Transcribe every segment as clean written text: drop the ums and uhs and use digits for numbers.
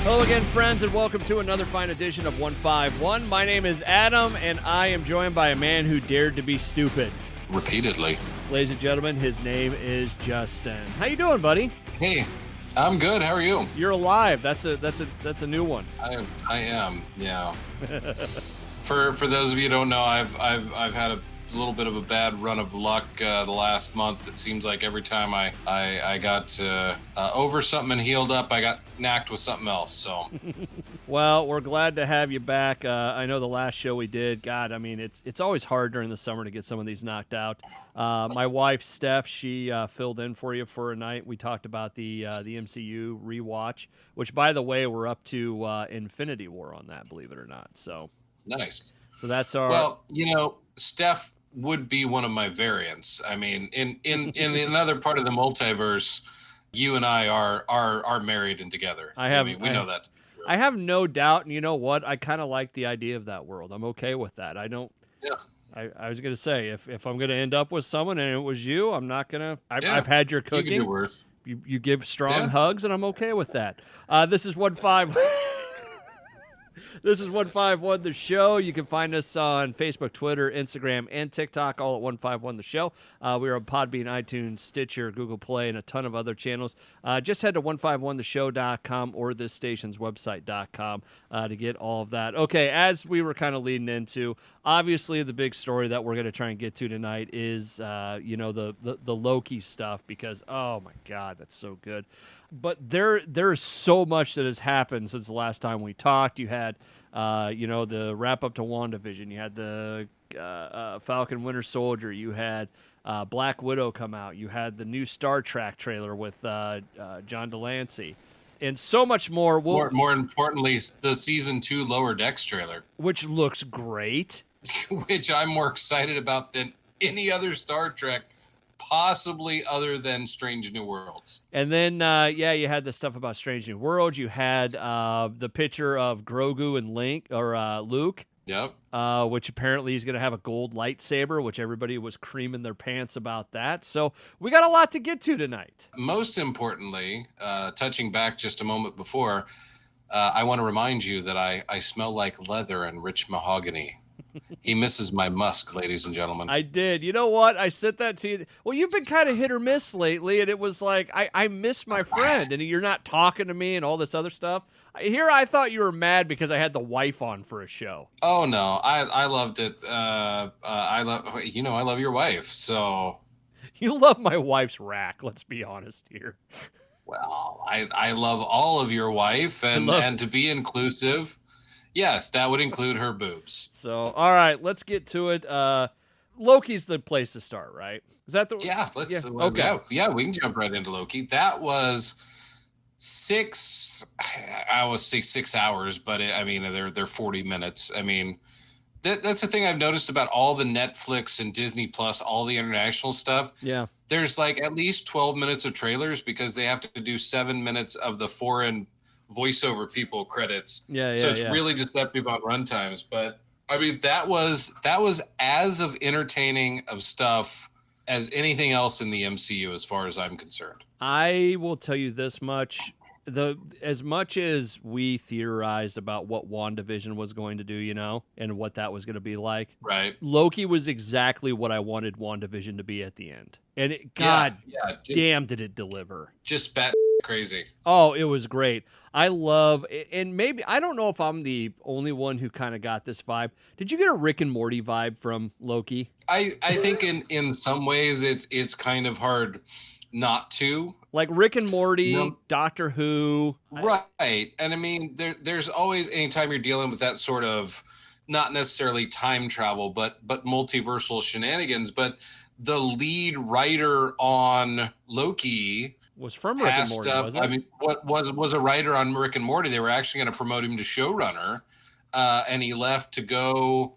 Hello again, friends, and welcome to another fine edition of 151. My name is Adam, and I am joined by a man who dared to be stupid. Repeatedly. Ladies and gentlemen, his name is Justin. How you doing, buddy? Hey, I'm good. How are you? You're alive. That's a new one. I am. Yeah. For those of you who don't know, I've had a little bit of a bad run of luck the last month. It seems like every time I got over something and healed up, I got knacked with something else. So, well, we're glad to have you back. I know the last show we did. God, I mean, it's always hard during the summer to get some of these knocked out. My wife Steph, she filled in for you for a night. We talked about the MCU rewatch, which, by the way, we're up to Infinity War on that. Believe it or not. So nice. So that's our. Well, Steph would be one of my variants. I mean, in another part of the multiverse, you and I are married and together. We know that. I have no doubt, and you know what? I kind of like the idea of that world. I'm okay with that. I don't. Yeah. I was gonna say if I'm gonna end up with someone and it was you, I'm not gonna. I've had your cooking. You can do worse. You give strong hugs, and I'm okay with that. This is 15. This is 151 The Show. You can find us on Facebook, Twitter, Instagram, and TikTok, all at 151 The Show. We are on Podbean, iTunes, Stitcher, Google Play, and a ton of other channels. Just head to 151theshow.com or this station's website.com to get all of that. Okay, as we were kind of leading into, obviously the big story that we're going to try and get to tonight is, the Loki stuff because, oh my God, that's so good. But there's so much that has happened since the last time we talked. You had, the wrap up to WandaVision. You had the Falcon Winter Soldier. You had Black Widow come out. You had the new Star Trek trailer with John Delancey. And so much more. More importantly, the Season 2 Lower Decks trailer. Which looks great. Which I'm more excited about than any other Star Trek, possibly other than Strange New Worlds. And then, you had the stuff about Strange New Worlds. You had the picture of Grogu and Luke. Yep. Which apparently he's going to have a gold lightsaber, which everybody was creaming their pants about that. So we got a lot to get to tonight. Most importantly, touching back just a moment before, I want to remind you that I smell like leather and rich mahogany. He misses my musk, ladies and gentlemen. I did. You know what? I sent that to you. Well, you've been kind of hit or miss lately, and it was like, I miss my friend, and you're not talking to me and all this other stuff. Here, I thought you were mad because I had the wife on for a show. Oh, no. I loved it. I love your wife, so... You love my wife's rack, let's be honest here. Well, I love all of your wife, and to be inclusive... Yes, that would include her boobs. So, all right, let's get to it. Loki's the place to start, right? Is that the? Yeah, let's. Yeah. Okay. Yeah, we can jump right into Loki. That was 6. I always say 6 hours, but they're 40 minutes. I mean, that's the thing I've noticed about all the Netflix and Disney Plus, all the international stuff. Yeah. There's like at least 12 minutes of trailers because they have to do 7 minutes of the foreign voiceover people credits. So it's really deceptive on runtimes. But I mean, that was as of entertaining of stuff as anything else in the MCU as far as I'm concerned. I will tell you this much. As much as we theorized about what WandaVision was going to do, and what that was going to be like, right? Loki was exactly what I wanted WandaVision to be at the end. And damn, did it deliver. Just bat crazy. Oh, it was great. I love, and maybe, I don't know if I'm the only one who kind of got this vibe. Did you get a Rick and Morty vibe from Loki? I think in some ways it's kind of hard not to. Like Rick and Morty, Doctor Who. Right. And I mean, there's always, anytime you're dealing with that sort of, not necessarily time travel, but multiversal shenanigans. But the lead writer on Loki was from Rick and Morty, wasn't it? I mean, what was a writer on Rick and Morty. They were actually going to promote him to showrunner, and he left to go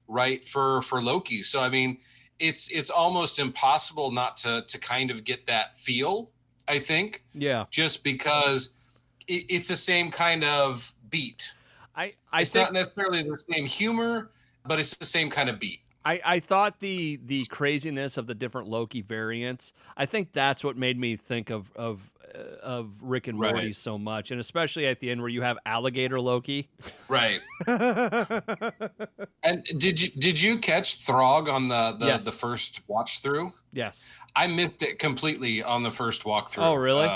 write for Loki. So I mean, it's almost impossible not to kind of get that feel, I think. Yeah. Just because it's the same kind of beat. It's not necessarily the same humor, but it's the same kind of beat. I thought the craziness of the different Loki variants, I think that's what made me think of of Rick and Morty so much, and especially at the end where you have alligator Loki. Right. And did you catch Throg on the first watch through? Yes. I missed it completely on the first walkthrough. Oh, really?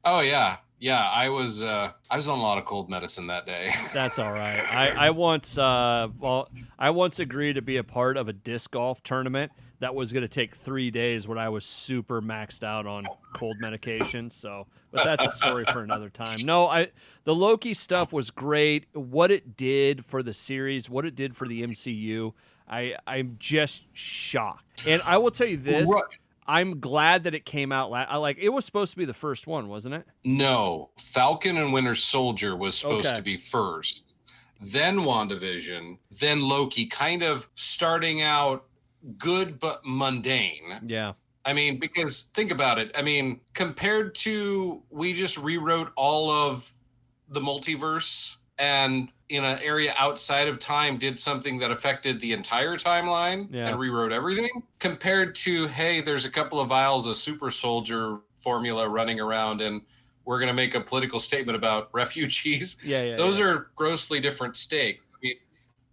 Oh yeah. Yeah, I was on a lot of cold medicine that day. That's all right. I once agreed to be a part of a disc golf tournament that was going to take 3 days when I was super maxed out on cold medication. So, but that's a story for another time. No, the Loki stuff was great. What it did for the series, what it did for the MCU, I'm just shocked. And I will tell you this. Right. I'm glad that it came out. It was supposed to be the first one, wasn't it? No, Falcon and Winter Soldier was supposed to be first, then WandaVision, then Loki, kind of starting out good but mundane. Yeah. I mean, because think about it. I mean, compared to we just rewrote all of the multiverse and in an area outside of time did something that affected the entire timeline and rewrote everything, compared to, hey, there's a couple of vials of super soldier formula running around and we're going to make a political statement about refugees. Those are grossly different stakes. I mean,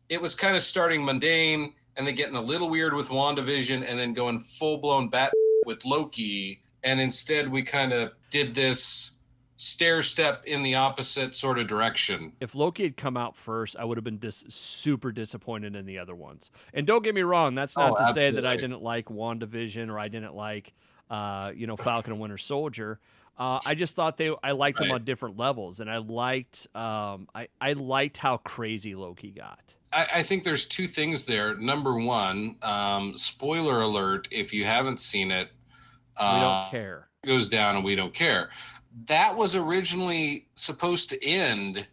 it was kind of starting mundane and then getting a little weird with WandaVision and then going full-blown bat with Loki. And instead we kind of did this stair step in the opposite sort of direction. If Loki had come out first, I would have been super disappointed in the other ones. And don't get me wrong, that's not to say that I didn't like WandaVision or I didn't like, Falcon and Winter Soldier. I just thought I liked them on different levels, and I liked how crazy Loki got. I think there's two things there. Number one, spoiler alert, if you haven't seen it, we don't care. It goes down and we don't care. That was originally supposed to end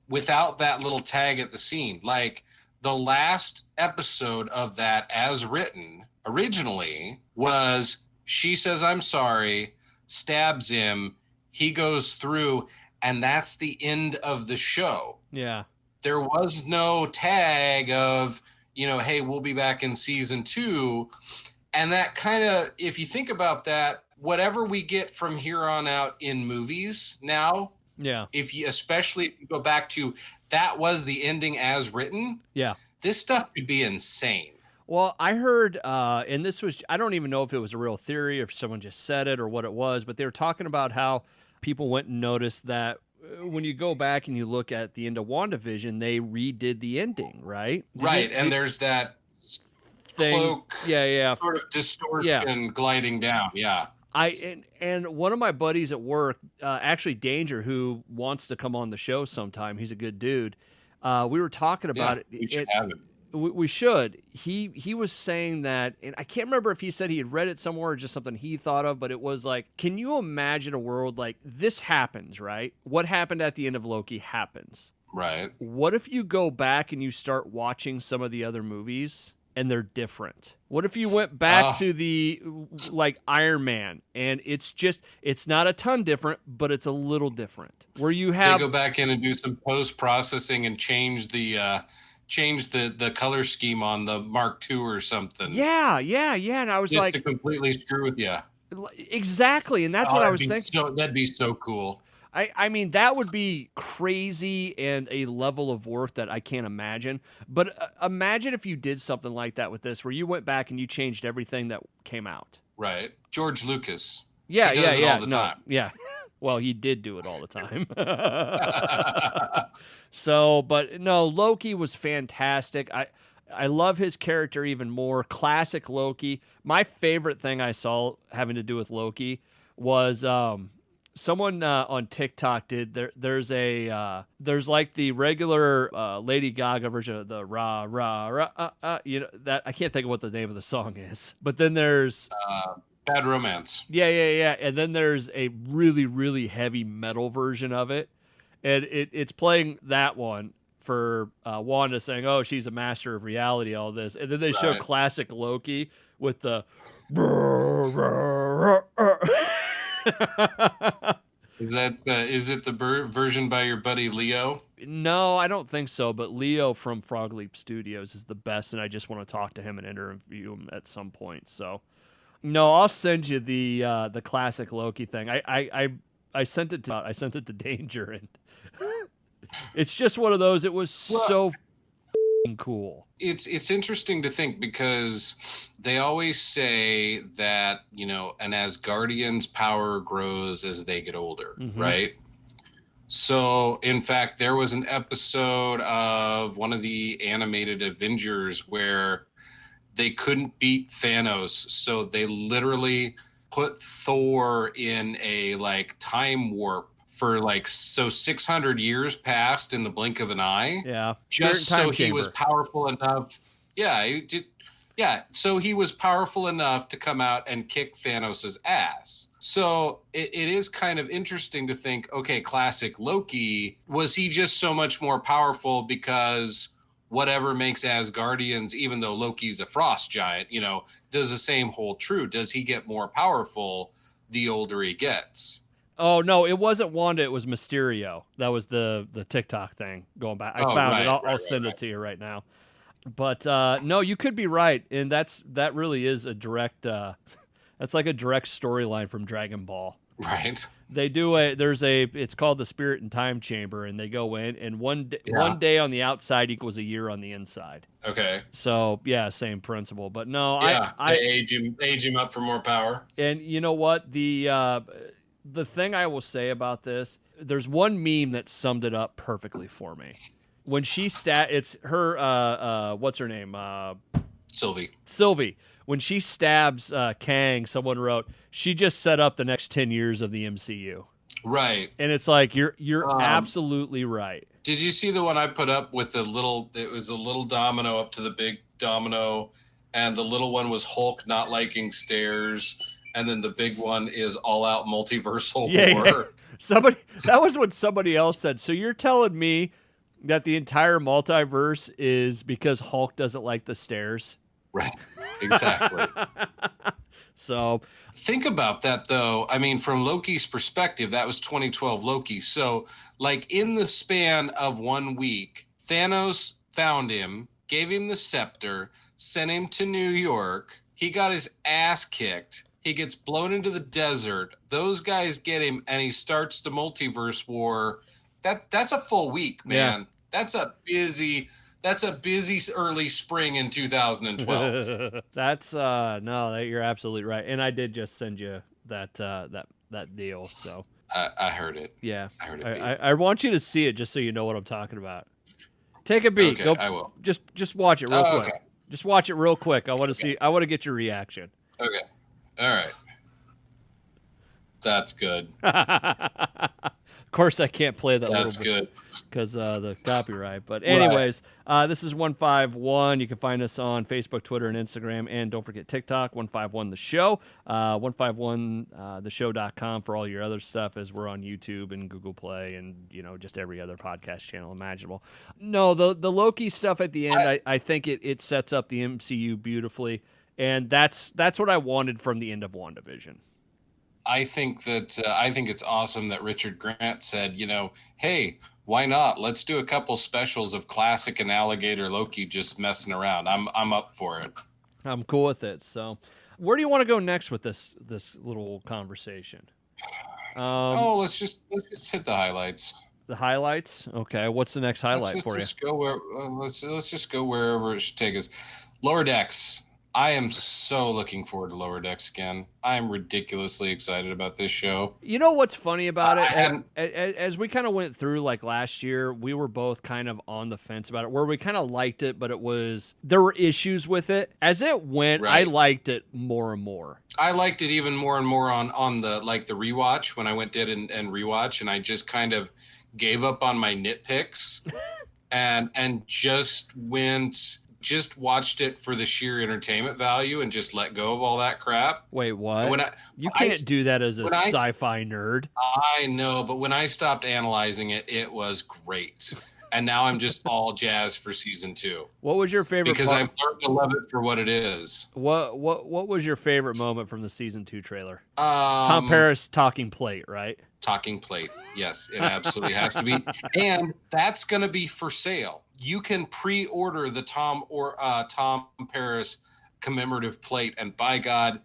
without that little tag at the scene. Like the last episode of that as written originally was she says, I'm sorry, stabs him, he goes through, and that's the end of the show. Yeah. There was no tag of, hey, we'll be back in season 2. And that kind of, if you think about that, whatever we get from here on out in movies now, especially if you go back to that was the ending as written, this stuff could be insane. Well, I heard, and this was, I don't even know if it was a real theory or if someone just said it or what it was, but they were talking about how people went and noticed that when you go back and you look at the end of WandaVision, they redid the ending, right? There's that thing, cloak, sort of distortion gliding down, And one of my buddies at work, actually Danger, who wants to come on the show sometime, he's a good dude. We were talking about it. We should have him. We should. He was saying that, and I can't remember if he said he had read it somewhere or just something he thought of, but it was like, can you imagine a world like this happens, right? What happened at the end of Loki happens. Right. What if you go back and you start watching some of the other movies and they're different? What if you went back to the, like, Iron Man, and it's not a ton different, but it's a little different? Where you have... They go back in and do some post-processing and change the color scheme on the Mark II or something. Yeah. And I was just to completely screw with you. Exactly, and that's what I was thinking. That'd be so cool. I mean, that would be crazy and a level of work that I can't imagine. But imagine if you did something like that with this, where you went back and you changed everything that came out. Right. George Lucas. Yeah, he does it all the time. Yeah. Well, he did do it all the time. So, but no, Loki was fantastic. I love his character even more. Classic Loki. My favorite thing I saw having to do with Loki was someone on TikTok did. There's like the regular Lady Gaga version of the rah rah rah. That I can't think of what the name of the song is. But then there's Bad Romance. Yeah. And then there's a really, really heavy metal version of it. And it's playing that one for Wanda saying, oh, she's a master of reality, all this. And then they show classic Loki with the... Is it the version by your buddy Leo? No, I don't think so. But Leo from Frog Leap Studios is the best, and I just want to talk to him and interview him at some point. So, no, I'll send you the classic Loki thing. I sent it to Danger, and it's just one of those. It was so cool. It's interesting to think because they always say that, you know, an Asgardian's power grows as they get older, right? So, in fact, there was an episode of one of the animated Avengers where they couldn't beat Thanos, so they literally put Thor in a like time warp for like 600 years passed in the blink of an eye. Yeah. Just so he was powerful enough. Yeah, so he was powerful enough to come out and kick Thanos's ass. So it is kind of interesting to think, okay, classic Loki, was he just so much more powerful because whatever makes Asgardians, even though Loki's a frost giant, you know, does the same hold true? Does he get more powerful the older he gets? Oh, no, it wasn't Wanda. It was Mysterio. That was the TikTok thing going back. I found it. I'll send it to you right now. But no, you could be right. And that really is a direct, that's like a direct storyline from Dragon Ball. Right. They do it's called the Spirit and Time Chamber, and they go in, and one day on the outside equals a year on the inside. Okay. So yeah, same principle. But no, yeah, I age him up for more power. And you know what? The thing I will say about this, there's one meme that summed it up perfectly for me. When she it's her what's her name? Sylvie. When she stabs Kang, someone wrote, she just set up the next 10 years of the MCU. Right. And it's like, you're absolutely right. Did you see the one I put up with it was a little domino up to the big domino, and the little one was Hulk not liking stairs, and then the big one is all out multiversal war. Yeah. That was what somebody else said. So you're telling me that the entire multiverse is because Hulk doesn't like the stairs? Right. Exactly. So think about that, though. I mean, from Loki's perspective, that was 2012 Loki. So, like, in the span of 1 week, Thanos found him, gave him the scepter, sent him to New York. He got his ass kicked. He gets blown into the desert. Those guys get him, and he starts the multiverse war. That's a full week, man. Yeah. That's a busy early spring in 2012. That's no, you're absolutely right. And I did just send you that deal. So I heard it. Yeah, I heard it. I want you to see it just so you know what I'm talking about. Take a beat. Okay, I will. Just watch it real quick. Okay. Just watch it real quick. I want to see. I want to get your reaction. Okay. All right. That's good. Of course, I can't play that. That's good because the copyright. But anyways, this is 151. You can find us on Facebook, Twitter, and Instagram, and don't forget TikTok. 151 the show. 151theshow.com for all your other stuff, as we're on YouTube and Google Play and just every other podcast channel imaginable. No, the Loki stuff at the end, I think it sets up the MCU beautifully, and that's what I wanted from the end of WandaVision. I think it's awesome that Richard Grant said, hey, why not? Let's do a couple specials of classic and alligator Loki just messing around. I'm up for it. I'm cool with it. So, where do you want to go next with this little conversation? Let's just hit the highlights. The highlights? Okay. What's the next highlight for you? Let's just go wherever it should take us. Lower Decks. I am so looking forward to Lower Decks again. I am ridiculously excited about this show. You know what's funny about it? As we kind of went through like last year, we were both kind of on the fence about it, where we kind of liked it, but there were issues with it. As it went, right. I liked it more and more. I liked it even more and more on the rewatch when I did and rewatch, and I just kind of gave up on my nitpicks and just watched it for the sheer entertainment value and just let go of all that crap. Wait, what? You can't do that as a sci-fi nerd. I know, but when I stopped analyzing it, it was great. And now I'm just all jazzed for season 2. What was your favorite Because I'm learning to love it for what it is. What was your favorite moment from the season 2 trailer? Tom Paris talking plate, right? Talking plate. Yes, it absolutely has to be. And that's going to be for sale. You can pre-order the Tom Paris commemorative plate. And by God,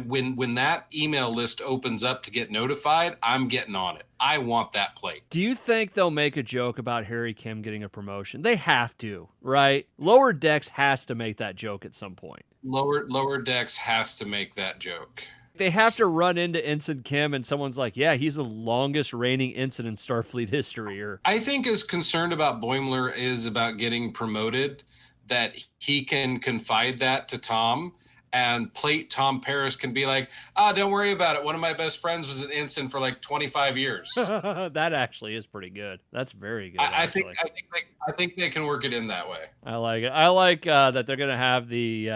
when that email list opens up to get notified, I'm getting on it. I want that plate. Do you think they'll make a joke about Harry Kim getting a promotion? They have to, right? Lower Decks has to make that joke at some point. Lower Decks has to make that joke. They have to run into Ensign Kim and someone's like, yeah, he's the longest reigning ensign in Starfleet history. Or I think as concerned about Boimler is about getting promoted, that he can confide that to Tom, and plate Tom Paris can be like, don't worry about it. One of my best friends was an ensign for like 25 years. That actually is pretty good. That's very good. I think they can work it in that way. I like it. I like that they're going to have the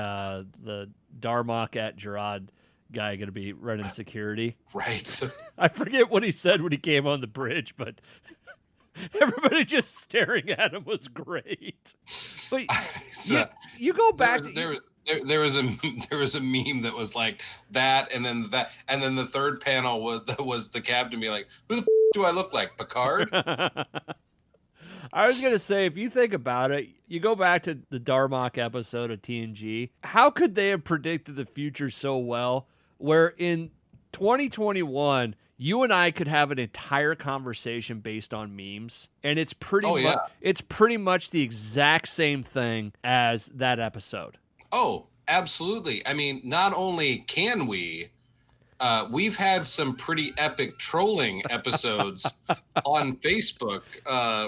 Darmok at Gerard guy going to be running security. Right. I forget what he said when he came on the bridge, but everybody just staring at him was great. But you go back. There was a meme that was like that, and then the third panel was the captain be like, "Who the f- do I look like, Picard?" I was gonna say, if you think about it, you go back to the Darmok episode of TNG. How could they have predicted the future so well? Where in 2021, you and I could have an entire conversation based on memes, and it's pretty much the exact same thing as that episode. Oh, absolutely. I mean, not only can we've had some pretty epic trolling episodes on Facebook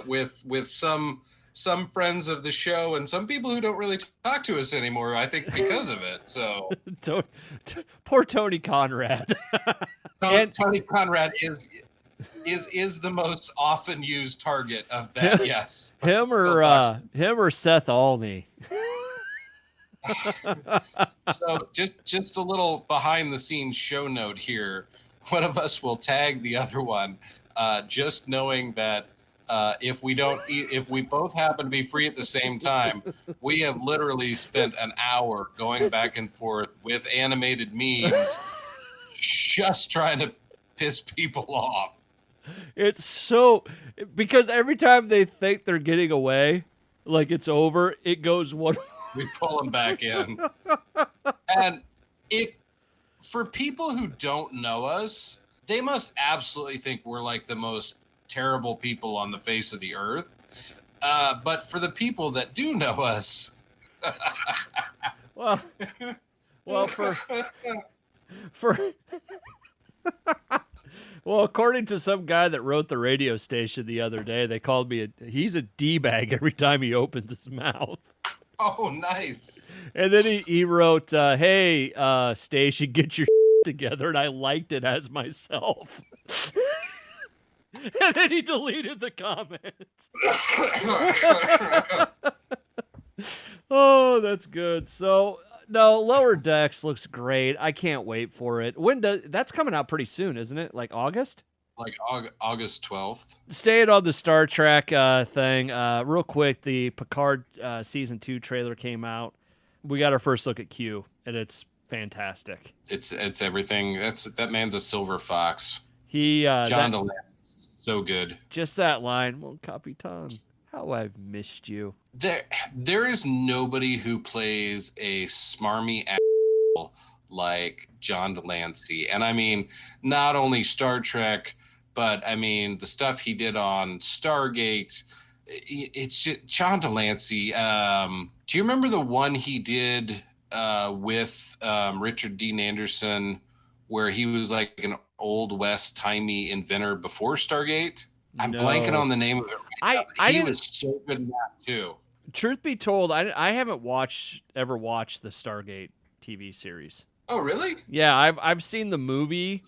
with some friends of the show and some people who don't really talk to us anymore, I think, because of it. So poor Tony Conrad. Tony Conrad is the most often used target of that. Yes, him or Seth Alney. So just a little behind the scenes show note here. One of us will tag the other one, just knowing that if we both happen to be free at the same time, we have literally spent an hour going back and forth with animated memes, just trying to piss people off. It's so, because every time they think they're getting away, like it's over, it goes one. We pull them back in. And for people who don't know us, they must absolutely think we're like the most terrible people on the face of the earth. But for the people that do know us, well, well, according to some guy that wrote the radio station the other day, they called me he's a D-bag every time he opens his mouth. Oh, nice. And then he wrote, hey, station, get your together, and I liked it as myself. And then he deleted the comment. Oh, that's good. So, no, Lower Decks looks great. I can't wait for it. That's coming out pretty soon, isn't it? Like August? Like August 12th. Staying on the Star Trek thing, real quick, the Picard Season 2 trailer came out. We got our first look at Q, and it's fantastic. It's everything. That man's a silver fox. John DeLance is so good. Just that line, Mon Capitan, how I've missed you. There is nobody who plays a smarmy asshole like John DeLancey. And I mean, not only Star Trek, but I mean, the stuff he did on Stargate, it's just John DeLancey. Do you remember the one he did with Richard Dean Anderson, where he was like an Old West timey inventor before Stargate? I'm blanking on the name of it right now. He was so good in that too. Truth be told, I haven't ever watched the Stargate TV series. Oh, really? Yeah, I've seen the movie.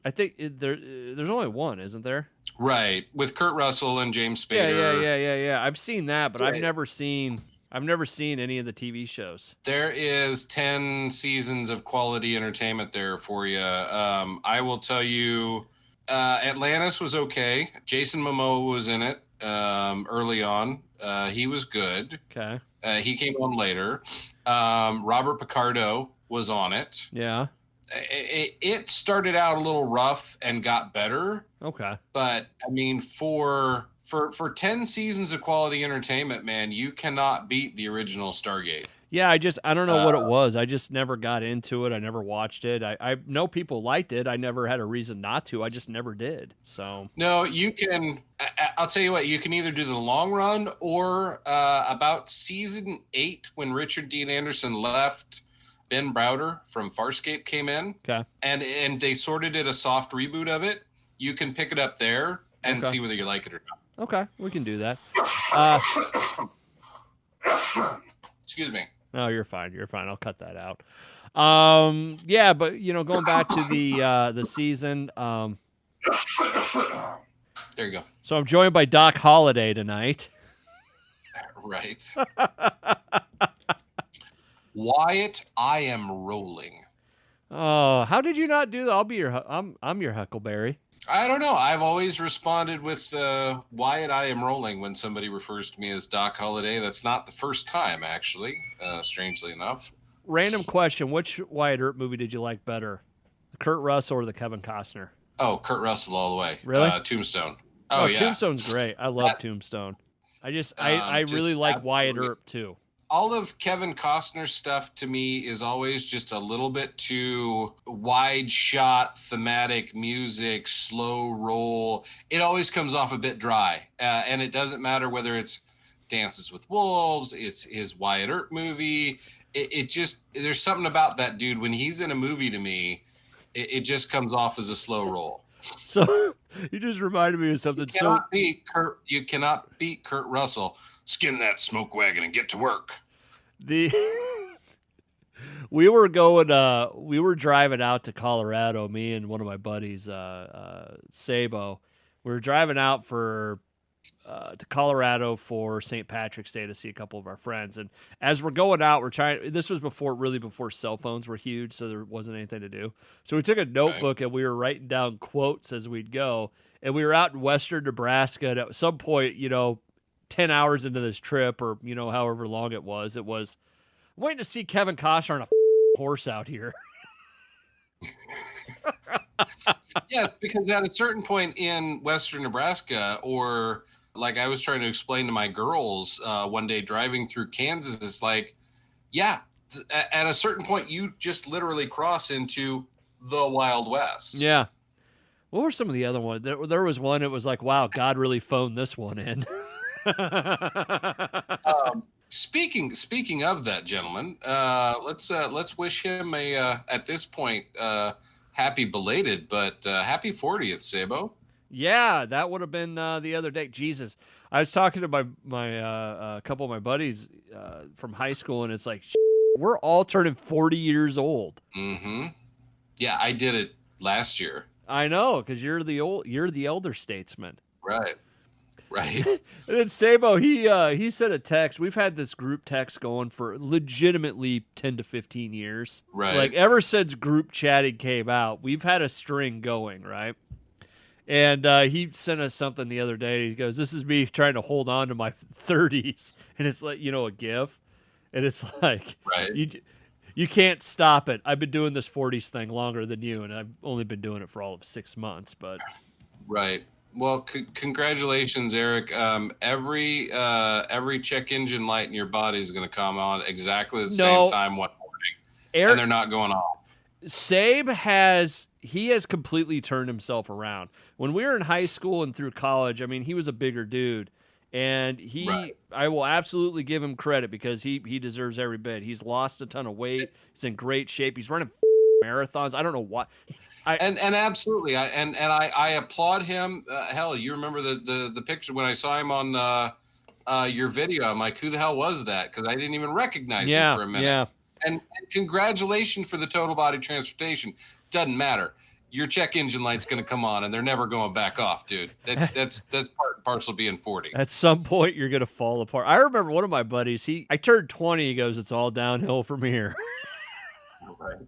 I think there's only one, isn't there? Right, with Kurt Russell and James Spader. Yeah. I've seen that, but right. I've never seen any of the TV shows. There is 10 seasons of quality entertainment there for you. I will tell you, Atlantis was okay. Jason Momoa was in it early on. He was good. Okay. He came on later. Robert Picardo was on it. Yeah. It started out a little rough and got better. Okay. But I mean, for 10 seasons of quality entertainment, man, you cannot beat the original Stargate. Yeah, I don't know what it was. I just never got into it. I never watched it. I know people liked it. I never had a reason not to. I just never did. So no, you can. I'll tell you what. You can either do the long run or about season 8 when Richard Dean Anderson left. Ben Browder from Farscape came in. Okay, and they sort of did a soft reboot of it. You can pick it up there and see whether you like it or not. Okay, we can do that. Excuse me. No, you're fine. You're fine. I'll cut that out. Yeah, but going back to the season. There you go. So I'm joined by Doc Holliday tonight. Right. Wyatt, I am rolling. Oh, how did you not do that? I'm your Huckleberry. I don't know. I've always responded with Wyatt, I am rolling when somebody refers to me as Doc Holliday. That's not the first time, actually, strangely enough. Random question. Which Wyatt Earp movie did you like better? The Kurt Russell or the Kevin Costner? Oh, Kurt Russell all the way. Really? Tombstone. Oh, yeah. Tombstone's great. I love Tombstone. I really like Wyatt Earp, too. All of Kevin Costner's stuff to me is always just a little bit too wide shot, thematic music, slow roll. It always comes off a bit dry. And it doesn't matter whether it's Dances with Wolves, it's his Wyatt Earp movie. It just, there's something about that dude. When he's in a movie to me, it just comes off as a slow roll. So you just reminded me of something. You cannot beat Kurt Russell. Skin that smoke wagon and get to work. We were driving out to Colorado, me and one of my buddies, Sabo. We were driving out to Colorado for St. Patrick's Day to see a couple of our friends. And as we're going out, this was before cell phones were huge, so there wasn't anything to do. So we took a notebook and we were writing down quotes as we'd go. And we were out in western Nebraska, and at some point, 10 hours into this trip, or however long it was I'm waiting to see Kevin Costner on a horse out here. Yes, because at a certain point in western Nebraska, or like I was trying to explain to my girls one day driving through Kansas, it's like, yeah, at a certain point you just literally cross into the Wild West. Yeah. What were some of the other ones? There was one, it was like, wow, God really phoned this one in. Speaking of that gentleman, let's wish him at this point happy belated, but happy 40th, Sabo. Yeah, that would have been the other day. Jesus, I was talking to my couple of my buddies from high school, and it's like we're all turning 40 years old. Mm-hmm. Yeah, I did it last year. I know, because you're the elder statesman. Right. Right. And then Sabo, he sent a text. We've had this group text going for legitimately 10 to 15 years. Right. Like ever since group chatting came out, we've had a string going, right? And he sent us something the other day. He goes, "This is me trying to hold on to my 30s." And it's like, a GIF. And it's like, right. You can't stop it. I've been doing this 40s thing longer than you, and I've only been doing it for all of 6 months. But right. Well, congratulations, Eric. Every check engine light in your body is going to come on exactly the same time one morning, and they're not going off. Sabe has completely turned himself around. When we were in high school and through college, I mean, he was a bigger dude, and I will absolutely give him credit because he deserves every bit. He's lost a ton of weight. He's in great shape. He's running marathons. I don't know why. And absolutely, I applaud him. Hell, you remember the picture when I saw him on your video? I'm like, who the hell was that? Because I didn't even recognize him for a minute. Yeah. And congratulations for the total body transportation. Doesn't matter. Your check engine light's going to come on, and they're never going back off, dude. That's part and parcel of being 40. At some point, you're going to fall apart. I remember one of my buddies. I turned 20. He goes, "It's all downhill from here." Right.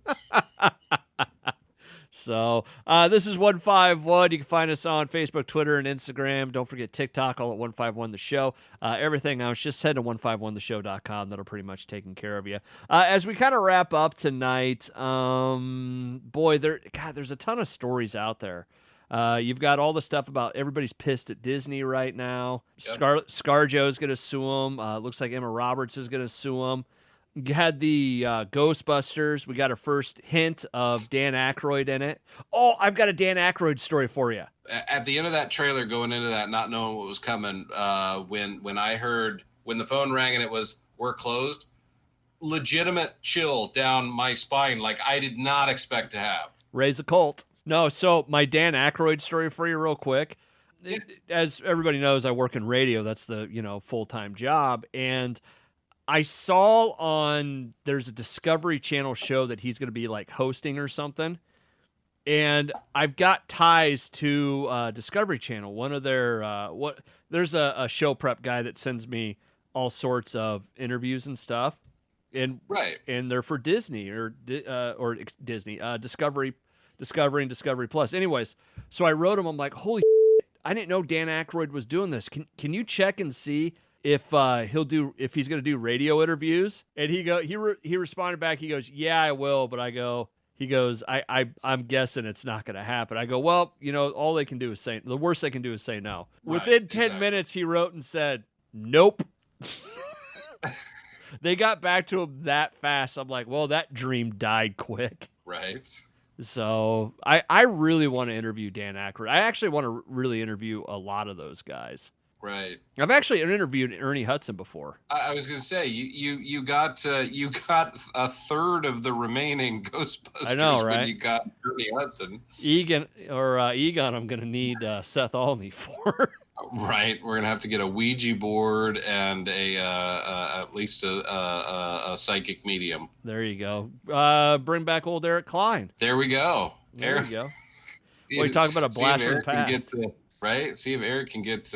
So this is 151. You can find us on Facebook, Twitter, and Instagram. Don't forget TikTok, all at 151 The Show. Everything else, just head to 151theshow.com. That'll pretty much taken care of you. As we kind of wrap up tonight, boy, there's a ton of stories out there. You've got all the stuff about everybody's pissed at Disney right now. Yep. ScarJo's going to sue him. Looks like Emma Roberts is going to sue him. You had the Ghostbusters. We got our first hint of Dan Aykroyd in it. Oh, I've got a Dan Aykroyd story for you. At the end of that trailer, going into that, not knowing what was coming, when I heard, when the phone rang and it was, we're closed, legitimate chill down my spine like I did not expect to have. Raise a cult. No, so my Dan Aykroyd story for you real quick. Yeah. As everybody knows, I work in radio. That's the, full-time job. And I saw there's a Discovery Channel show that he's going to be like hosting or something. And I've got ties to Discovery Channel. One of their, there's a show prep guy that sends me all sorts of interviews and stuff. And they're for Disney or Disney, Discovery and Discovery Plus. Anyways, so I wrote him. I'm like, holy shit, I didn't know Dan Aykroyd was doing this. Can you check and see if he's going to do radio interviews? And he responded back. He goes, yeah, I will. But he goes, I'm guessing it's not going to happen. I go, well, all they can do is say, the worst they can do is say no. Within 10 minutes, he wrote and said, nope. They got back to him that fast. I'm like, well, that dream died quick. Right. So I really want to interview Dan Aykroyd. I actually want to really interview a lot of those guys. Right. I've actually interviewed Ernie Hudson before. I was going to say you got a third of the remaining Ghostbusters. I know, right? When you got Ernie Hudson. Egon, I'm going to need Seth Olney for. Right, we're gonna have to get a Ouija board and at least a psychic medium. There you go. Bring back old Eric Klein. There we go. There you go. Well, you talk about a blast from the past. See if Eric can get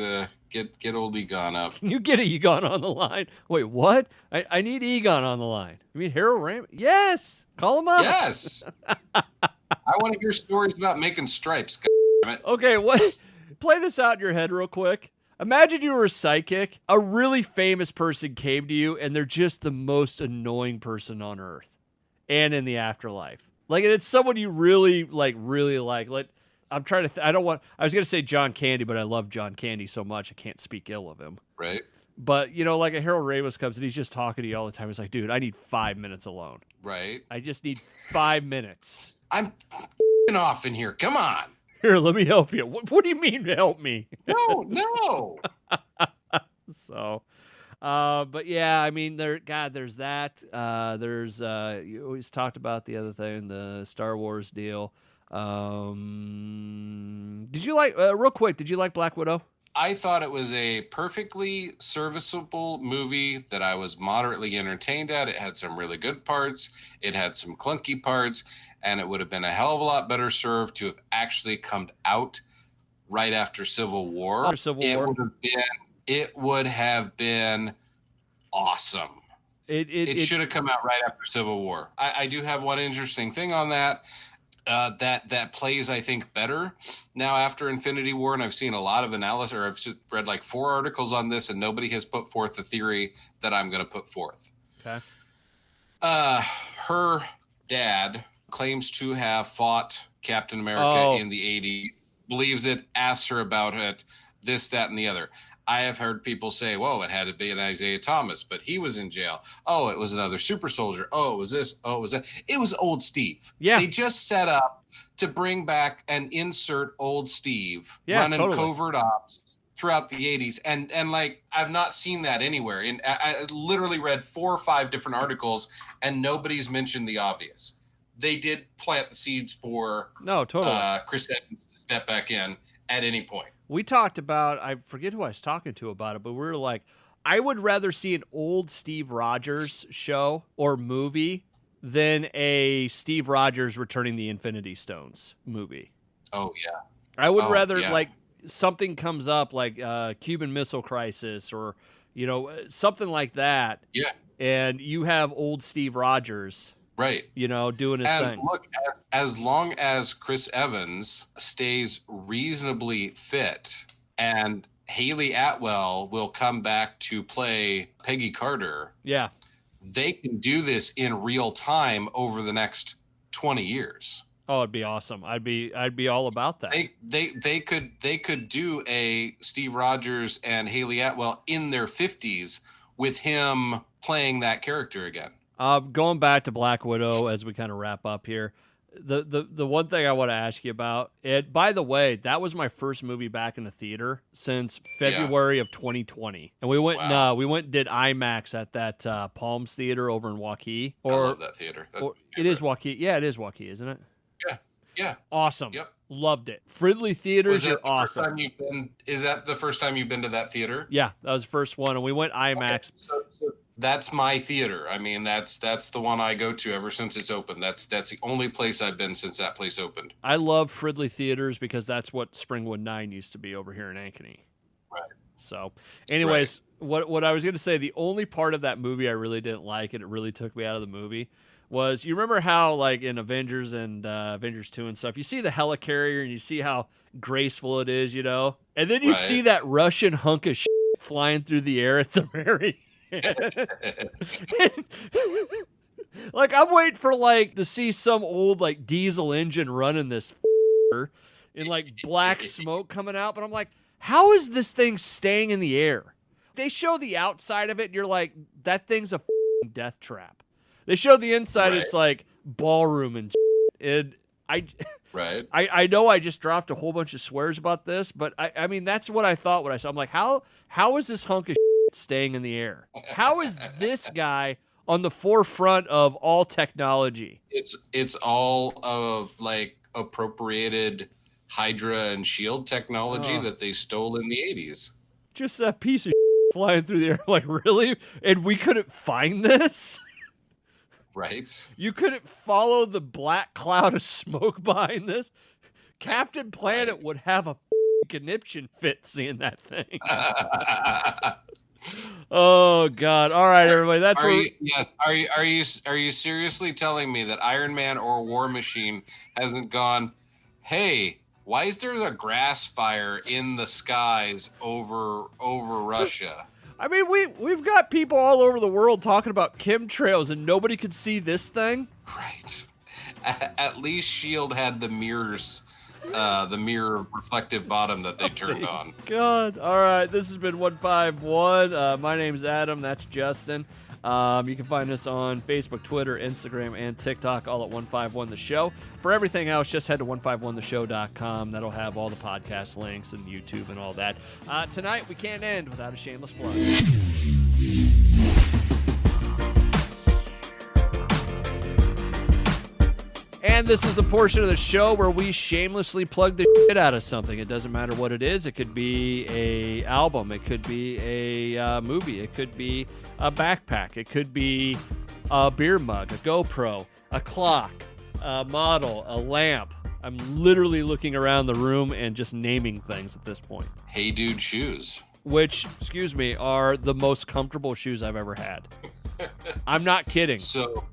old Egon up. Can you get Egon on the line? Wait, what? I need Egon on the line. You mean Harold Ramis? Yes. Call him up. Yes. I want to hear stories about making stripes. Okay, what? Play this out in your head real quick. Imagine you were a psychic. A really famous person came to you, and they're just the most annoying person on Earth and in the afterlife. Like, and it's someone you really like. Like, I'm trying to. I was gonna say John Candy, but I love John Candy so much I can't speak ill of him. Right. But like a Harold Ramis comes and he's just talking to you all the time. It's like, dude, I need 5 minutes alone. Right. I just need 5 minutes. I'm off in here. Come on. Here, let me help you. What do you mean help me? No. So, but yeah, I mean, there's that. You always talked about the other thing, the Star Wars deal. Did you like, real quick, did you like Black Widow? I thought it was a perfectly serviceable movie that I was moderately entertained at. It had some really good parts. It had some clunky parts. And it would have been a hell of a lot better served to have actually come out right after Civil War. It would have been awesome. It should have come out right after Civil War. I do have one interesting thing on that. That plays, I think, better now after Infinity War, and I've seen a lot of analysis, or I've read like 4 articles on this, and nobody has put forth the theory that I'm going to put forth. Okay. Her dad claims to have fought Captain America in the 80s, believes it, asks her about it, this, that, and the other. I have heard people say, whoa, it had to be an Isaiah Thomas, but he was in jail. Oh, it was another super soldier. Oh, it was this. Oh, it was that. It was old Steve. Yeah. They just set up to bring back and insert old Steve running covert ops throughout the 80s. And like, I've not seen that anywhere. I literally read 4 or 5 different articles, and nobody's mentioned the obvious. They did plant the seeds for Chris Evans to step back in at any point. We talked about, I forget who I was talking to about it, but we were like, I would rather see an old Steve Rogers show or movie than a Steve Rogers returning the Infinity Stones movie. Oh, yeah. I would rather, like, something comes up like Cuban Missile Crisis or, something like that. Yeah. And you have old Steve Rogers. Right. Doing his thing. And look, as long as Chris Evans stays reasonably fit and Haley Atwell will come back to play Peggy Carter. Yeah. They can do this in real time over the next 20 years. Oh, it'd be awesome. I'd be all about that. They could do a Steve Rogers and Haley Atwell in their 50s with him playing that character again. Going back to Black Widow as we kind of wrap up here, the one thing I want to ask you about it. By the way, that was my first movie back in the theater since February of 2020, and we went and did IMAX at that Palms Theater over in Waukee. I love that theater. It is Waukee. Yeah, it is Waukee, isn't it? Yeah. Awesome. Yep. Loved it. Fridley Theaters are awesome. Is that the first time you've been to that theater? Yeah, that was the first one, and we went IMAX. Okay. So that's my theater. I mean, that's the one I go to ever since it's opened. That's the only place I've been since that place opened. I love Fridley Theaters because that's what Springwood 9 used to be over here in Ankeny. Right. So, anyways, what I was going to say, the only part of that movie I really didn't like, and it really took me out of the movie, was you remember how, like, in Avengers and Avengers 2 and stuff, you see the helicarrier and you see how graceful it is, you know? And then you see that Russian hunk of shit flying through the air at the very end. Like, I'm waiting for, like, to see some old, like, diesel engine running this in, like, black smoke coming out. But I'm like, how is this thing staying in the air? They show the outside of it and you're like, that thing's a death trap. They show the inside, it's like ballroom and shit. And I know I just dropped a whole bunch of swears about this, but I mean, that's what I thought when I saw. I'm like, how is this hunk of shit staying in the air? How is this guy on the forefront of all technology? It's all of, like, appropriated Hydra and SHIELD technology that they stole in the 80s. Just that piece of shit flying through the air. Like, really? And we couldn't find this? Right. You couldn't follow the black cloud of smoke behind this? Captain Planet would have a conniption fit seeing that thing. Oh God! All right, everybody. Are you seriously telling me that Iron Man or War Machine hasn't gone, hey, why is there a grass fire in the skies over Russia? I mean, we've got people all over the world talking about chemtrails, and nobody could see this thing. Right. At least SHIELD had the mirrors, the mirror reflective bottom that they turned on. God. All right. This has been 151. My name's Adam. That's Justin. You can find us on Facebook, Twitter, Instagram, and TikTok, all at 151 The Show. For everything else, just head to 151theshow.com. That'll have all the podcast links and YouTube and all that. Tonight, we can't end without a shameless plug. And this is a portion of the show where we shamelessly plug the shit out of something. It doesn't matter what it is. It could be a album. It could be a movie. It could be a backpack. It could be a beer mug, a GoPro, a clock, a model, a lamp. I'm literally looking around the room and just naming things at this point. Hey Dude shoes. Which, excuse me, are the most comfortable shoes I've ever had. I'm not kidding. So,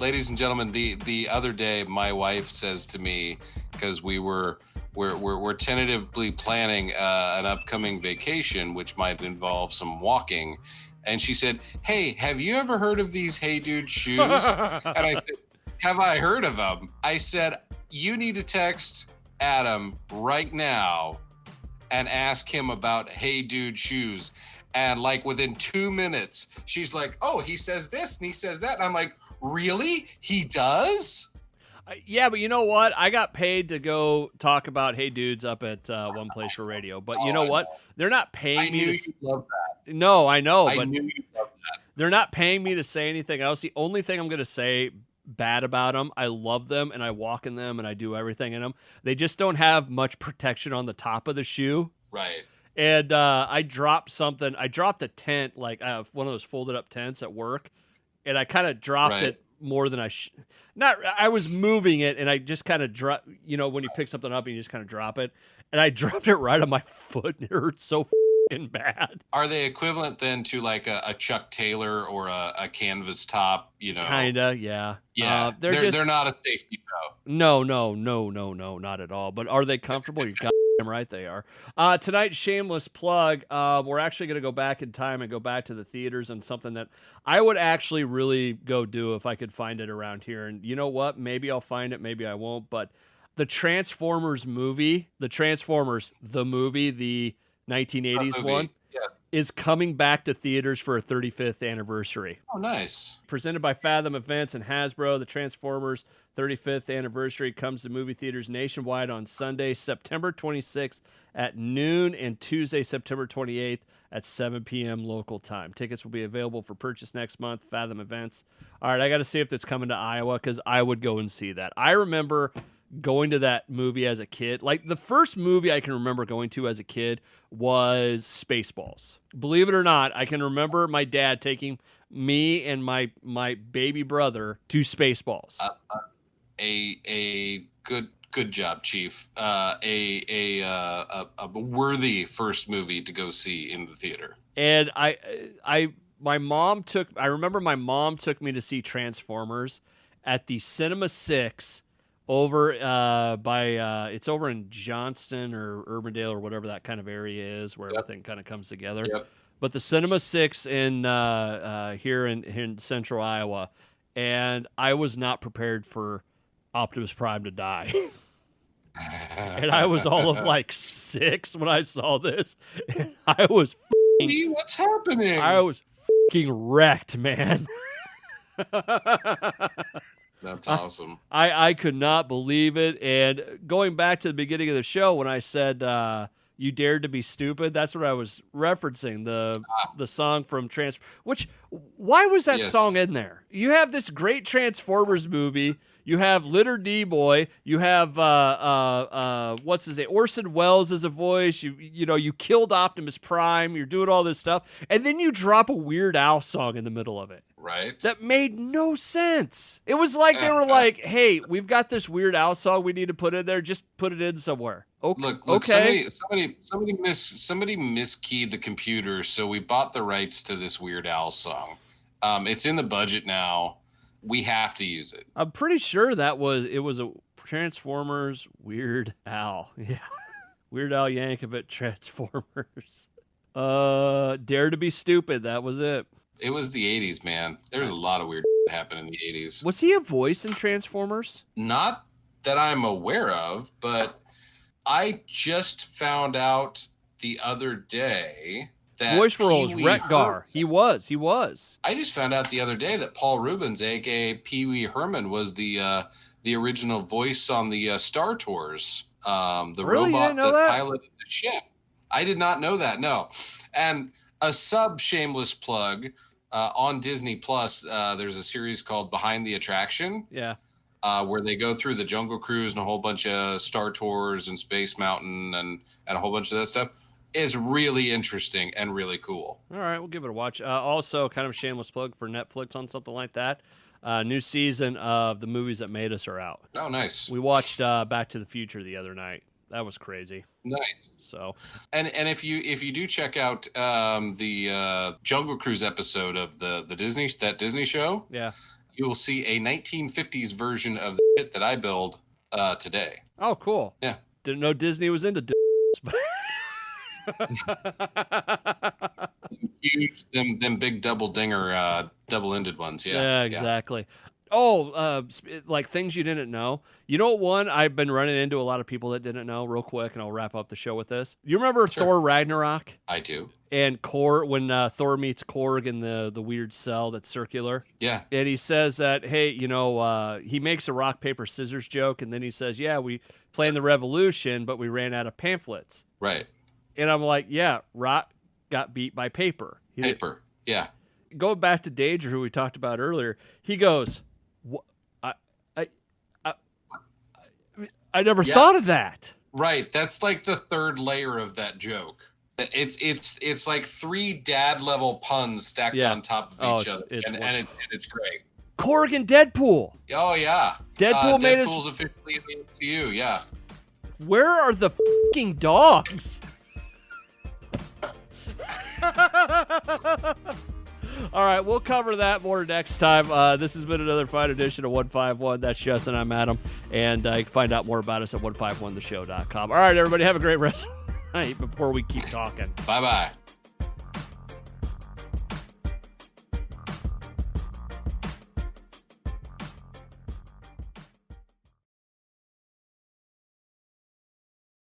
ladies and gentlemen, the other day, my wife says to me, because we're tentatively planning an upcoming vacation, which might involve some walking, and she said, "Hey, have you ever heard of these Hey Dude shoes?" And I said, "Have I heard of them?" I said, "You need to text Adam right now and ask him about Hey Dude shoes." And like within 2 minutes, she's like, "Oh, he says this and he says that." And I'm like, "Really? He does?" Yeah, but you know what? I got paid to go talk about Hey Dudes up at One Place for Radio. But you know what? They're not paying me to... you love that. No, I know. I but knew you loved that. They're not paying me to say anything else. The only thing I'm going to say bad about them, I love them and I walk in them and I do everything in them. They just don't have much protection on the top of the shoe. Right. And I dropped something. I dropped a tent, like one of those folded up tents at work, and I kind of dropped it more than I was moving it, and I just kind of drop. You know, when you pick something up and you just kind of drop it, and I dropped it right on my foot, and it hurt so fucking bad. Are they equivalent then to like a Chuck Taylor or a canvas top? You know, kinda, yeah. Yeah, they're not a safety toe. No, not at all. But are they comfortable? You got. Right, they are. Tonight's shameless plug, we're actually going to go back in time and go back to the theaters and something that I would actually really go do if I could find it around here. And you know what? Maybe I'll find it, maybe I won't. But the Transformers movie, the 1980s one. is coming back to theaters for a 35th anniversary. Oh, nice. Presented by Fathom Events and Hasbro, the Transformers 35th anniversary comes to movie theaters nationwide on Sunday, September 26th at noon and Tuesday, September 28th at 7 p.m. local time. Tickets will be available for purchase next month, Fathom Events. All right, I got to see if it's coming to Iowa because I would go and see that. I remember going to that movie as a kid. Like, the first movie I can remember going to as a kid was Spaceballs. Believe it or not, I can remember my dad taking me and my baby brother to Spaceballs. A good job, Chief. A worthy first movie to go see in the theater. And I remember my mom took me to see Transformers at the Cinema 6 over it's over in Johnston or Urbandale or whatever that kind of area is where everything kind of comes together. Yep. But the Cinema 6 in here in central Iowa, and I was not prepared for Optimus Prime to die. And I was all of like 6 when I saw this. And I was what's happening? I was wrecked, man. That's awesome. I could not believe it. And going back to the beginning of the show when I said you dared to be stupid, that's what I was referencing, the song from why was that song in there? You have this great Transformers movie. You have Litter D-Boy. You have what's his name? Orson Welles as a voice. You killed Optimus Prime. You're doing all this stuff, and then you drop a Weird Al song in the middle of it. Right. That made no sense. It was like they were like, "Hey, we've got this Weird Al song we need to put in there. Just put it in somewhere." Okay. Look, okay. Somebody miskeyed the computer, so we bought the rights to this Weird Al song. It's in the budget now. We have to use it. I'm pretty sure it was a Transformers Weird Al. Yeah. Weird Al Yankovic Transformers. Dare to be Stupid. That was it. It was the 80s, man. There was a lot of weird happening in the 80s. Was he a voice in Transformers? Not that I'm aware of, but I just found out the other day that voice roles, Retgar. He was. I just found out the other day that Paul Rubens, aka Pee Wee Herman, was the original voice on the Star Tours. The robot that piloted the ship. I did not know that. No, and a shameless plug on Disney Plus. There's a series called Behind the Attraction. Yeah. Where they go through the Jungle Cruise and a whole bunch of Star Tours and Space Mountain and a whole bunch of that stuff. Is really interesting and really cool. All right, we'll give it a watch. Also, kind of a shameless plug for Netflix on something like that. New season of The Movies That Made Us are out. Oh, nice. We watched Back to the Future the other night. That was crazy. Nice. So, and if you do check out the Jungle Cruise episode of the Disney show, yeah, you will see a 1950s version of the shit that I build today. Oh, cool. Yeah. Didn't know Disney was into Huge, them big double dinger, double-ended ones. Yeah, exactly. Yeah. Oh, like things you didn't know. You know what one I've been running into a lot of people that didn't know real quick, and I'll wrap up the show with this. You remember Thor Ragnarok? I do. And Korg, when Thor meets Korg in the weird cell that's circular. Yeah. And he says that, hey, he makes a rock, paper, scissors joke, and then he says, yeah, we planned the revolution, but we ran out of pamphlets. Right. And I'm like, yeah, rock got beat by paper. Paper, yeah. Going back to Danger, who we talked about earlier, he goes, I never thought of that. Right, that's like the third layer of that joke. It's like 3 dad level puns stacked on top of each other, and it's great. Korg and Deadpool. Oh yeah, Deadpool's officially in the MCU. Yeah. Where are the fucking dogs? All right, we'll cover that more next time. This has been another fine edition of 151. That's Jess and I'm Adam. And you can find out more about us at 151theshow.com. All right, everybody, have a great rest of the night before we keep talking. Bye-bye.